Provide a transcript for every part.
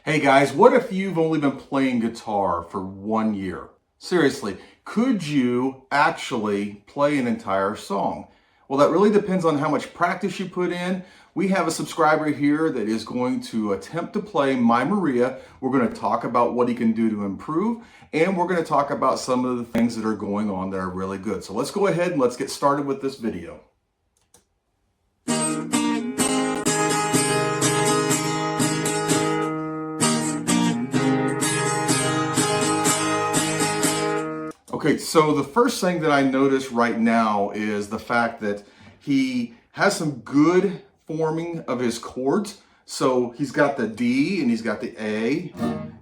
Hey guys, what if you've only been playing guitar for 1 year? Seriously, could you actually play an entire song? Well, that really depends on how much practice you put in. We have a subscriber here that is going to attempt to play My Maria. We're going to talk about what he can do to improve, and we're going to talk about some of the things that are going on that are really good. So let's go ahead and let's get started with this video. Okay, so the first thing that I notice right now is the fact that he has some good forming of his chords. So he's got the D and he's got the A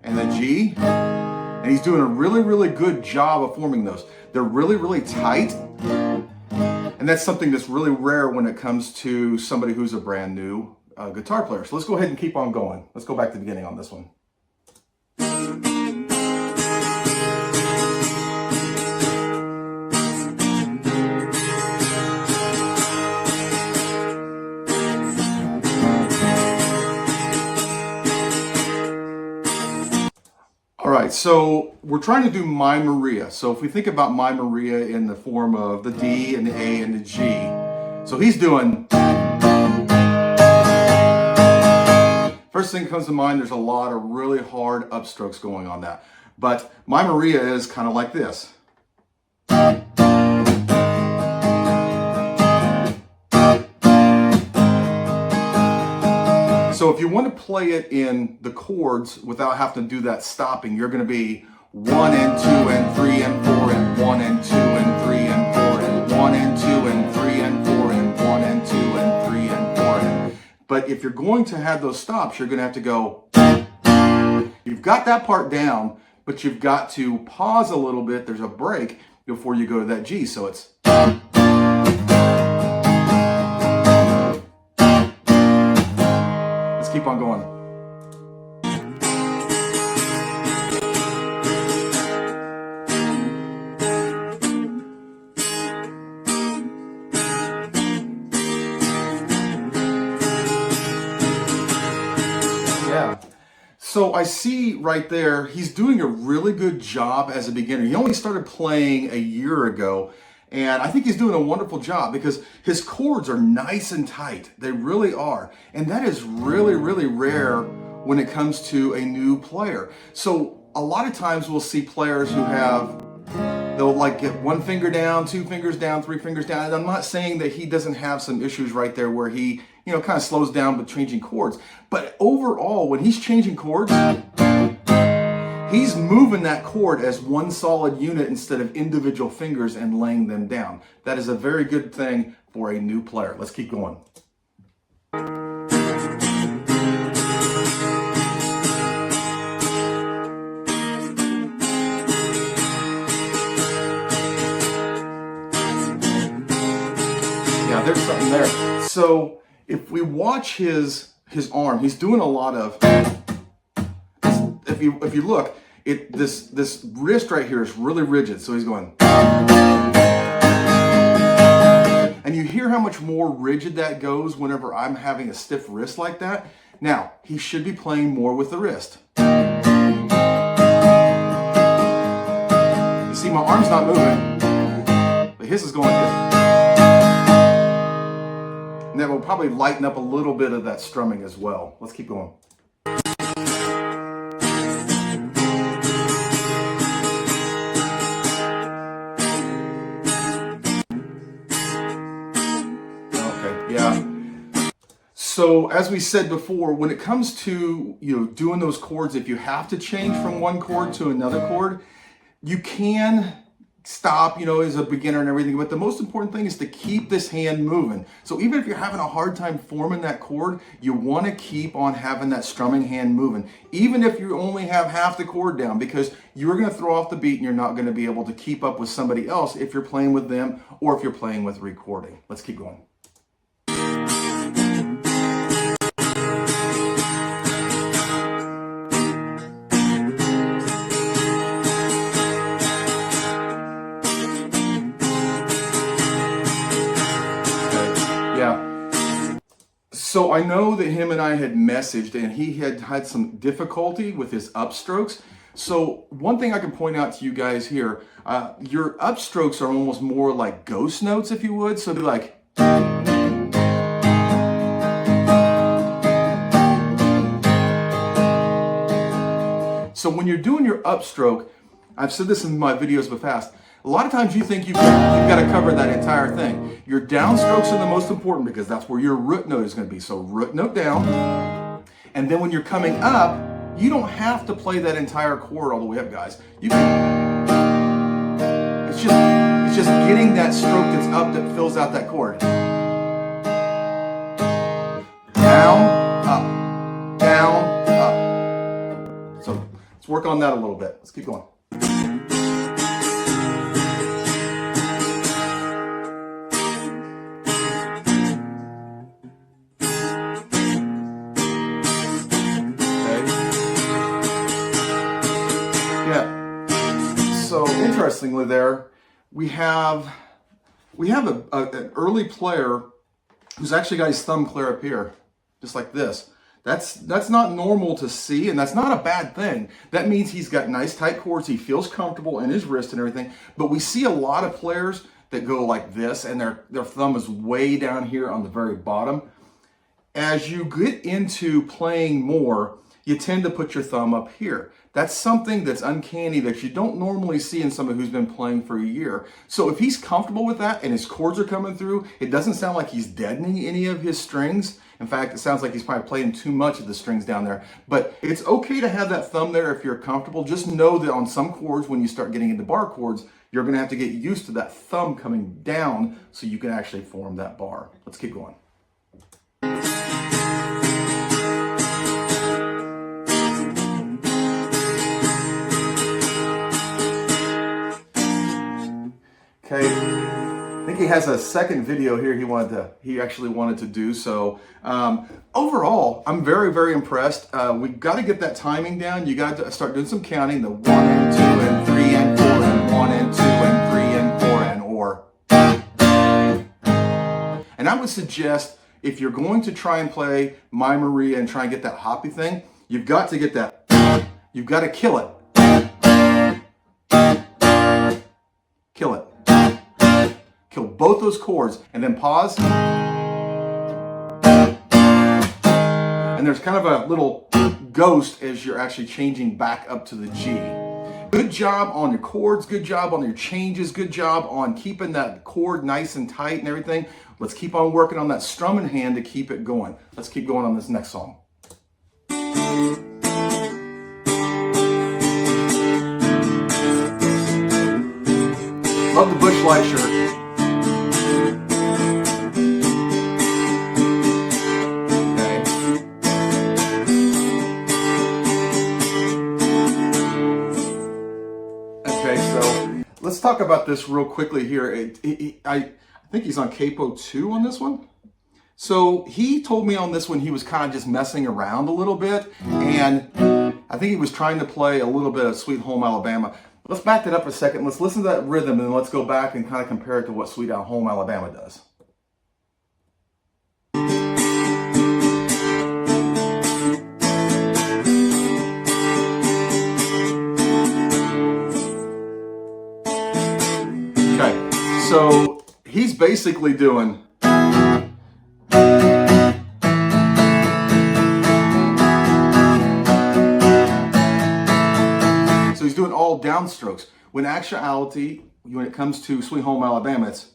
and the G, and he's doing a really good job of forming those. They're really tight, and that's something that's really rare when it comes to somebody who's a brand new guitar player. So let's go ahead and keep on going. Let's go back to the beginning on this one. All right, so we're trying to do My Maria. So if we think about My Maria in the form of the D and the A and the G, so he's doing, first thing that comes to mind, there's a lot of really hard upstrokes going on that. But My Maria is kind of like this. So if you want to play it in the chords without having to do that stopping, you're going to be 1 and 2 and 3 and 4 and 1 and 2 and 3 and 4 and 1 and 2 and 3 and 4 and 1 and 2 and 3 and 4. But if you're going to have those stops, you're going to have to go. You've got that part down, but you've got to pause a little bit. There's a break before you go to that G. So it's. Keep on going. Yeah. So I see right there, he's doing a really good job as a beginner. He only started playing a year ago. And I think he's doing a wonderful job because his chords are nice and tight. They really are. And that is really rare when it comes to a new player. So a lot of times we'll see players who they'll like get 1 finger down, 2 fingers down, 3 fingers down. And I'm not saying that he doesn't have some issues right there where he, kind of slows down with changing chords. But overall, when he's changing chords, he's moving that chord as one solid unit instead of individual fingers and laying them down. That is a very good thing for a new player. Let's keep going. Yeah, there's something there. So if we watch his arm, he's doing a lot of, if you look, this wrist right here is really rigid, so he's going. And you hear how much more rigid that goes whenever I'm having a stiff wrist like that. Now, he should be playing more with the wrist. You see, my arm's not moving, but his is going good. And that will probably lighten up a little bit of that strumming as well. Let's keep going. Yeah. So as we said before, when it comes to doing those chords, if you have to change from one chord to another chord, you can stop, as a beginner and everything. But the most important thing is to keep this hand moving. So even if you're having a hard time forming that chord, you want to keep on having that strumming hand moving, even if you only have half the chord down, because you're going to throw off the beat and you're not going to be able to keep up with somebody else if you're playing with them or if you're playing with recording. Let's keep going. So I know that him and I had messaged and he had had some difficulty with his upstrokes. So one thing I can point out to you guys here, your upstrokes are almost more like ghost notes, if you would. So they're like, so when you're doing your upstroke, I've said this in my videos before, a lot of times you think you've got to cover that entire thing. Your downstrokes are the most important because that's where your root note is going to be. So root note down, and then when you're coming up, you don't have to play that entire chord all the way up, guys. You can. It's just getting that stroke that's up that fills out that chord. Down, up, down, up. So let's work on that a little bit. Let's keep going. So interestingly there, we have an early player who's actually got his thumb clear up here, just like this. That's not normal to see, and that's not a bad thing. That means he's got nice tight chords, he feels comfortable in his wrist and everything, but we see a lot of players that go like this, and their thumb is way down here on the very bottom. As you get into playing more, you tend to put your thumb up here. That's something that's uncanny that you don't normally see in someone who's been playing for a year. So if he's comfortable with that and his chords are coming through, it doesn't sound like he's deadening any of his strings. In fact, it sounds like he's probably playing too much of the strings down there. But it's okay to have that thumb there if you're comfortable. Just know that on some chords, when you start getting into bar chords, you're gonna have to get used to that thumb coming down so you can actually form that bar. Let's keep going. Okay, I think he has a second video here he actually wanted to do. So overall, I'm very, very impressed. We've got to get that timing down. You got to start doing some counting, the 1 and 2 and 3 and 4 and 1 and 2 and 3 and 4 and or. And I would suggest if you're going to try and play My Maria and try and get that hoppy thing, you've got to get that. You've got to kill it. Kill it. Kill both those chords and then pause. And there's kind of a little ghost as you're actually changing back up to the G. Good job on your chords, good job on your changes, good job on keeping that chord nice and tight and everything. Let's keep on working on that strumming hand to keep it going. Let's keep going on this next song. Love the Bush Light shirt. Okay, so let's talk about this real quickly here. I think he's on capo 2 on this one. So he told me on this one he was kind of just messing around a little bit, and I think he was trying to play a little bit of Sweet Home Alabama. Let's back that up a second. Let's listen to that rhythm and let's go back and kind of compare it to what Sweet Home Alabama does. Okay, so he's basically doing all downstrokes. When actuality, when it comes to Sweet Home Alabama, it's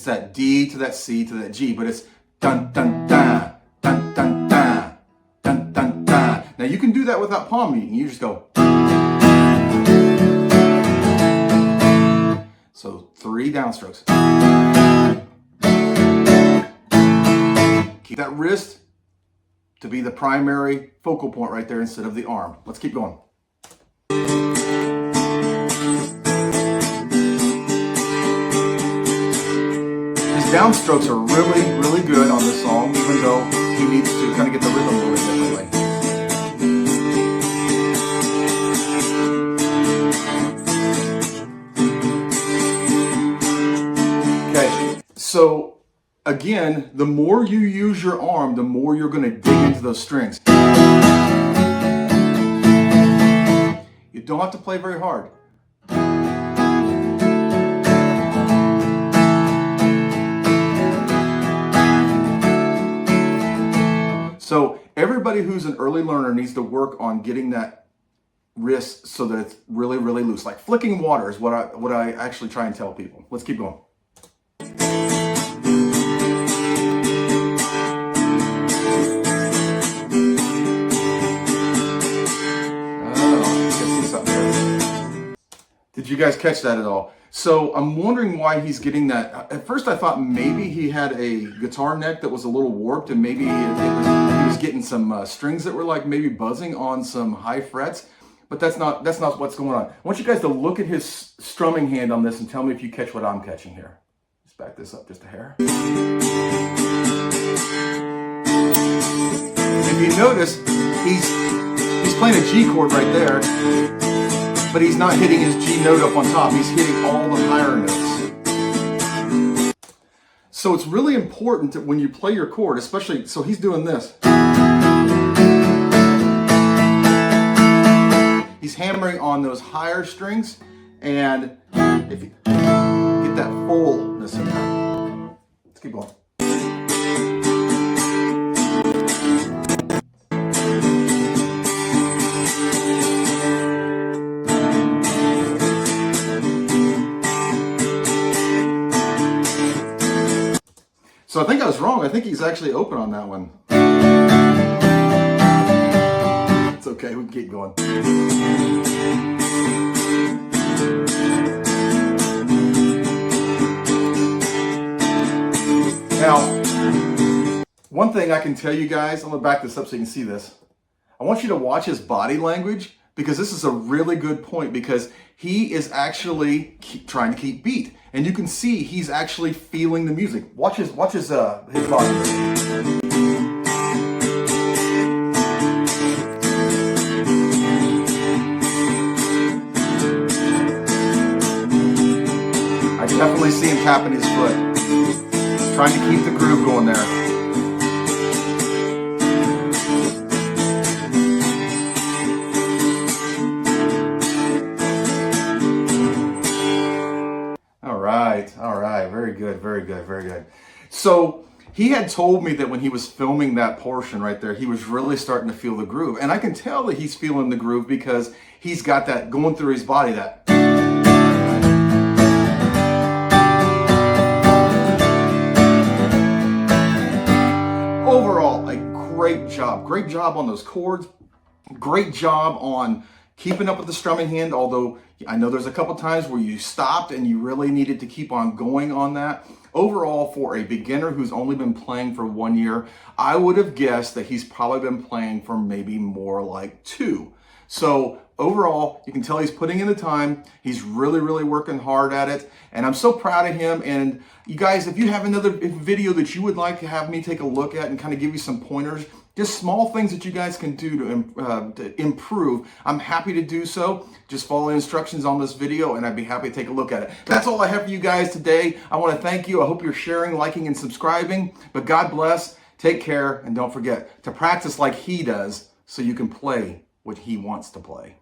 that D to that C to that G, but it's dun dun dun dun dun dun dun dun dun. Now you can do that without palm muting. You just go. So 3 downstrokes. Keep that wrist to be the primary focal point right there instead of the arm. Let's keep going. His downstrokes are really, really good on this song, even though he needs to kind of get the rhythm a little differently. Okay, So again, the more you use your arm, the more you're going to dig into those strings. You don't have to play very hard. So everybody who's an early learner needs to work on getting that wrist so that it's really, really loose. Like flicking water is what I actually try and tell people. Let's keep going. Did you guys catch that at all? So I'm wondering why he's getting that. At first I thought maybe he had a guitar neck that was a little warped, and maybe he was getting some strings that were like maybe buzzing on some high frets, but that's not what's going on. I want you guys to look at his strumming hand on this and tell me if you catch what I'm catching here. Let's back this up just a hair. If you notice, he's playing a G chord right there, but he's not hitting his G note up on top. He's hitting all the higher notes. So it's really important that when you play your chord, especially, so he's doing this. He's hammering on those higher strings, and if you get that fullness in there. Let's keep going. So I think I was wrong. I think he's actually open on that one. It's okay, we can keep going. Now, one thing I can tell you guys, I'm gonna back this up so you can see this. I want you to watch his body language, because this is a really good point, because he is actually trying to keep beat. And you can see he's actually feeling the music. Watch his body. I definitely see him tapping his foot, trying to keep the groove going there. All right, very good, very good, very good. So he had told me that when he was filming that portion right there, he was really starting to feel the groove. And I can tell that he's feeling the groove because he's got that going through his body, that. Overall, a great job. Great job on those chords. Great job on keeping up with the strumming hand, although I know there's a couple times where you stopped and you really needed to keep on going on that. Overall, for a beginner who's only been playing for 1 year, I would have guessed that he's probably been playing for maybe more like 2. So overall, you can tell he's putting in the time. He's really, really working hard at it. And I'm so proud of him. And you guys, if you have another video that you would like to have me take a look at and kind of give you some pointers, just small things that you guys can do to improve, I'm happy to do so. Just follow the instructions on this video and I'd be happy to take a look at it. That's all I have for you guys today. I want to thank you. I hope you're sharing, liking, and subscribing. But God bless, take care, and don't forget to practice like he does so you can play what he wants to play.